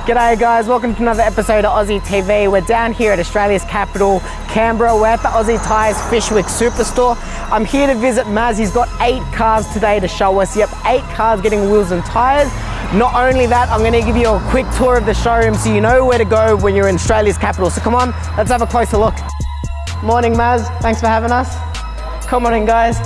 G'day guys, welcome to another episode of Aussie TV. We're down here at Australia's capital, Canberra. We're at the Aussie Tyres Fyshwick Superstore. I'm here to visit Maz. He's got 8 cars today to show us. Yep, 8 cars getting wheels and tyres. Not only that, I'm gonna give you a quick tour of the showroom so you know where to go when you're in Australia's capital. So come on, let's have a closer look. Morning Maz, thanks for having us. Come on in guys.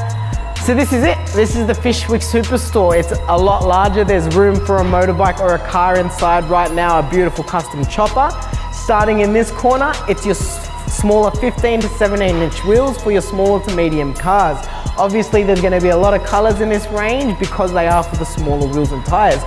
So this is it. This is the Fyshwick Superstore. It's a lot larger. There's room for a motorbike or a car inside right now, a beautiful custom chopper. Starting in this corner, it's your smaller 15 to 17 inch wheels for your smaller to medium cars. Obviously, there's gonna be a lot of colors in this range because they are for the smaller wheels and tires.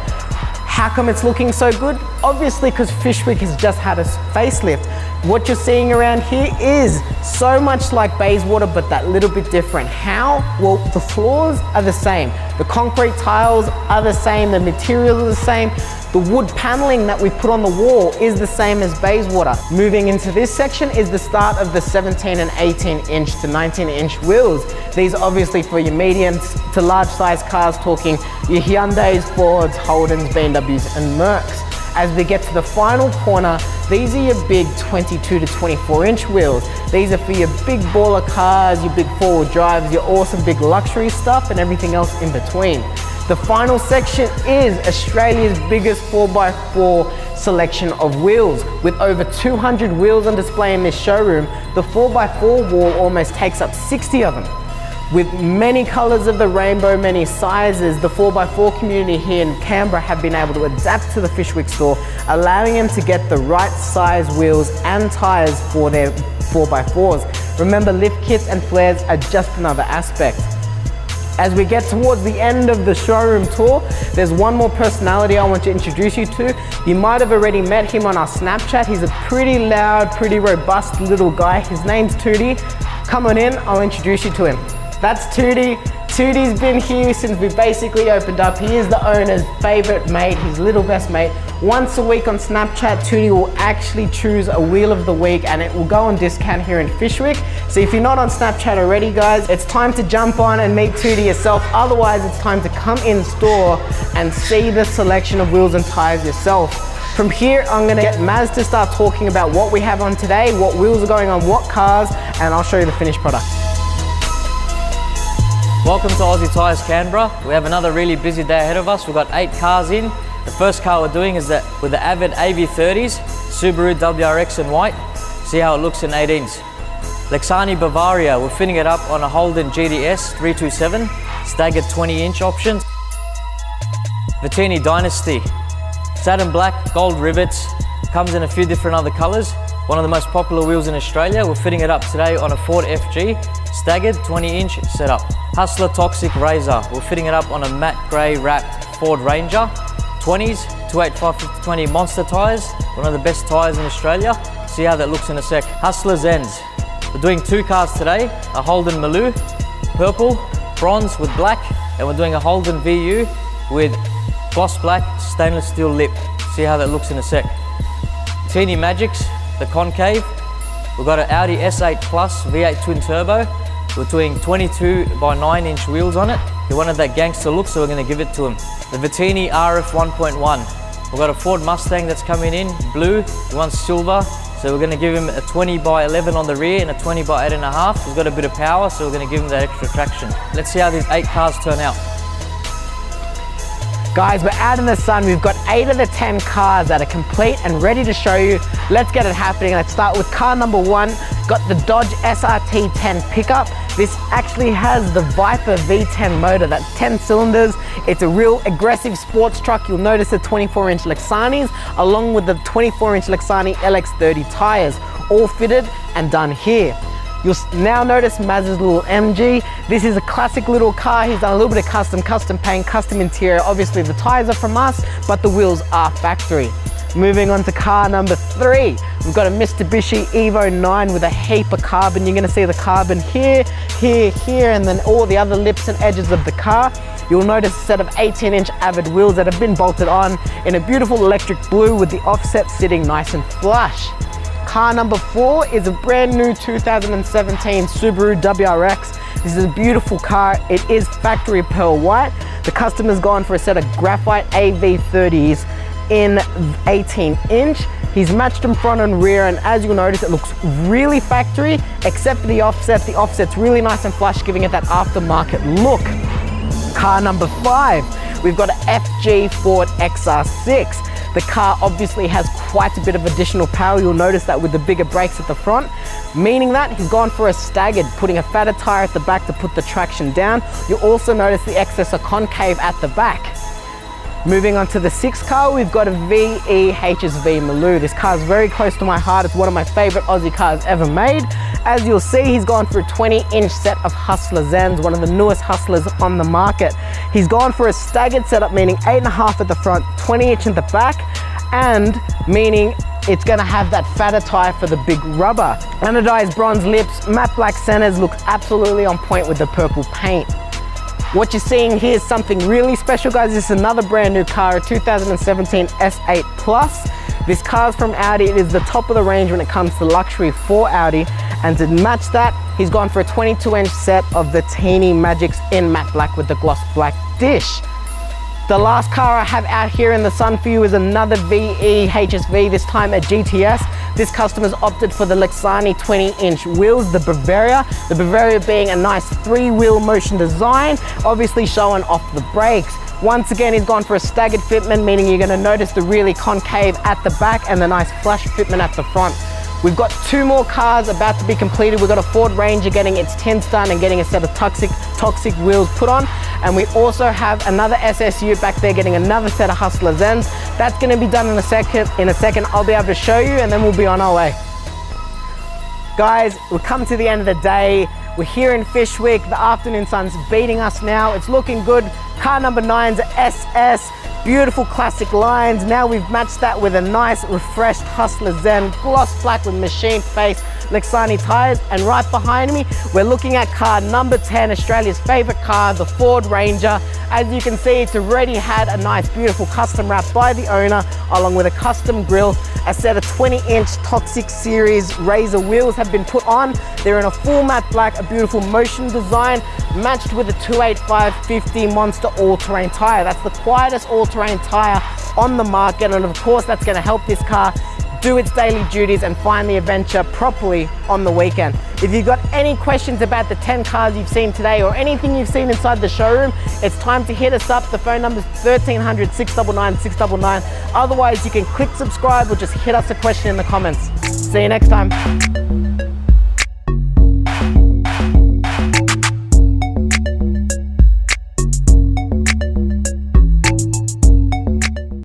How come it's looking so good? Obviously, because Fyshwick has just had a facelift. What you're seeing around here is so much like Bayswater, but that little bit different. How? Well, the floors are the same. The concrete tiles are the same. The materials are the same. The wood paneling that we put on the wall is the same as Bayswater. Moving into this section is the start of the 17 and 18 inch to 19 inch wheels. These are obviously for your medium to large size cars, talking your Hyundais, Fords, Holdens, BMWs and Mercs. As we get to the final corner, these are your big 22 to 24 inch wheels. These are for your big baller cars, your big four-wheel drives, your awesome big luxury stuff and everything else in between. The final section is Australia's biggest 4x4 selection of wheels. With over 200 wheels on display in this showroom, the 4x4 wall almost takes up 60 of them. With many colors of the rainbow, many sizes, the 4x4 community here in Canberra have been able to adapt to the Fyshwick store, allowing them to get the right size wheels and tires for their 4x4s. Remember, lift kits and flares are just another aspect. As we get towards the end of the showroom tour, there's one more personality I want to introduce you to. You might have already met him on our Snapchat. He's a pretty loud, pretty robust little guy. His name's Tootie. Come on in, I'll introduce you to him. That's Tootie. Tootie's been here since we basically opened up. He is the owner's favorite mate, his little best mate. Once a week on Snapchat, Tootie will actually choose a wheel of the week and it will go on discount here in Fyshwick. So if you're not on Snapchat already, guys, it's time to jump on and meet Tootie yourself. Otherwise, it's time to come in store and see the selection of wheels and tires yourself. From here, I'm gonna get Maz to start talking about what we have on today, what wheels are going on, what cars, and I'll show you the finished product. Welcome to Aussie Tyres Canberra. We have another really busy day ahead of us. We've got 8 cars in. The first car we're doing is with the Avid AV30s, Subaru WRX in white. See how it looks in 18s. Lexani Bavaria, we're fitting it up on a Holden GTS 327, staggered 20-inch options. Vittini Dynasty, satin black, gold rivets, comes in a few different other colors. One of the most popular wheels in Australia. We're fitting it up today on a Ford FG, staggered 20-inch setup. Hustler Toxic Razor, we're fitting it up on a matte grey wrapped Ford Ranger, 20s, 285/50/20 monster tyres, one of the best tyres in Australia. See how that looks in a sec. Hustler Zens, we're doing 2 cars today, a Holden Maloo, purple, bronze with black, and we're doing a Holden VU with gloss black stainless steel lip. See how that looks in a sec. Teeny Magics, the concave, we've got an Audi S8 Plus V8 twin turbo. We're doing 22 by 9 inch wheels on it. He wanted that gangster look, so we're going to give it to him. The Vittini RF 1.1. We've got a Ford Mustang that's coming in, blue, he wants silver, so we're going to give him a 20 by 11 on the rear and a 20 by 8.5. He's got a bit of power, so we're going to give him that extra traction. Let's see how these 8 cars turn out. Guys, we're out in the sun. We've got 8 of the 10 cars that are complete and ready to show you. Let's get it happening. Let's start with car number 1. Got the Dodge SRT 10 pickup. This actually has the Viper V10 motor. That's 10 cylinders. It's a real aggressive sports truck. You'll notice the 24-inch Lexanis along with the 24-inch Lexani LX30 tires, all fitted and done here. You'll now notice Maz's little MG. This is a classic little car. He's done a little bit of custom paint, custom interior. Obviously the tires are from us, but the wheels are factory. Moving on to car number 3. We've got a Mitsubishi Evo 9 with a heap of carbon. You're gonna see the carbon here, here, here, and then all the other lips and edges of the car. You'll notice a set of 18-inch Avid wheels that have been bolted on in a beautiful electric blue with the offset sitting nice and flush. Car number 4 is a brand new 2017 Subaru WRX. This is a beautiful car. It is factory pearl white. The customer's gone for a set of graphite AV30s in 18 inch. He's matched in front and rear, and as you'll notice, it looks really factory, except for the offset. The offset's really nice and flush, giving it that aftermarket look. Car number 5, we've got an FG Ford XR6. The car obviously has quite a bit of additional power. You'll notice that with the bigger brakes at the front, meaning that he's gone for a staggered, putting a fatter tire at the back to put the traction down. You'll also notice the excess are concave at the back. Moving on to the 6th car, we've got a VE HSV Maloo. This car is very close to my heart. It's one of my favorite Aussie cars ever made. As you'll see, he's gone for a 20-inch set of Hustler Zens, one of the newest Hustlers on the market. He's gone for a staggered setup, meaning 8.5 at the front, 20-inch in the back, and meaning it's gonna have that fatter tire for the big rubber. Anodized bronze lips, matte black centers, looks absolutely on point with the purple paint. What you're seeing here is something really special, guys. This is another brand new car, a 2017 S8 Plus. This car's from Audi. It is the top of the range when it comes to luxury for Audi. And to match that, he's gone for a 22-inch set of the Teeny Magics in matte black with the gloss black dish. The last car I have out here in the sun for you is another VE HSV, this time a GTS. This customer's opted for the Lexani 20-inch wheels, the Bavaria. The Bavaria being a nice 3-wheel motion design, obviously showing off the brakes. Once again, he's gone for a staggered fitment, meaning you're gonna notice the really concave at the back and the nice flush fitment at the front. We've got 2 more cars about to be completed. We've got a Ford Ranger getting its tints done and getting a set of toxic wheels put on. And we also have another SSU back there getting another set of Hustler Zens. That's gonna be done in a second. I'll be able to show you and then we'll be on our way. Guys, we've come to the end of the day. We're here in Fyshwick. The afternoon sun's beating us now. It's looking good. Car number 9's a SS. Beautiful classic lines. Now we've matched that with a nice refreshed Hustler Zen, gloss black with machine face Lexani tires. And right behind me, we're looking at car number 10, Australia's favorite car, the Ford Ranger. As you can see, it's already had a nice, beautiful custom wrap by the owner, along with a custom grille. A set of 20-inch Toxic Series Razor wheels have been put on. They're in a full matte black, a beautiful motion design, matched with a 285/50 Monster all-terrain tire. That's the quietest all-terrain tire on the market, and of course that's going to help this car do its daily duties and find the adventure properly on the weekend. If you've got any questions about the 10 cars you've seen today or anything you've seen inside the showroom, it's time to hit us up. The phone number is 1300 699 699. Otherwise, you can click subscribe or just hit us a question in the comments. See you next time.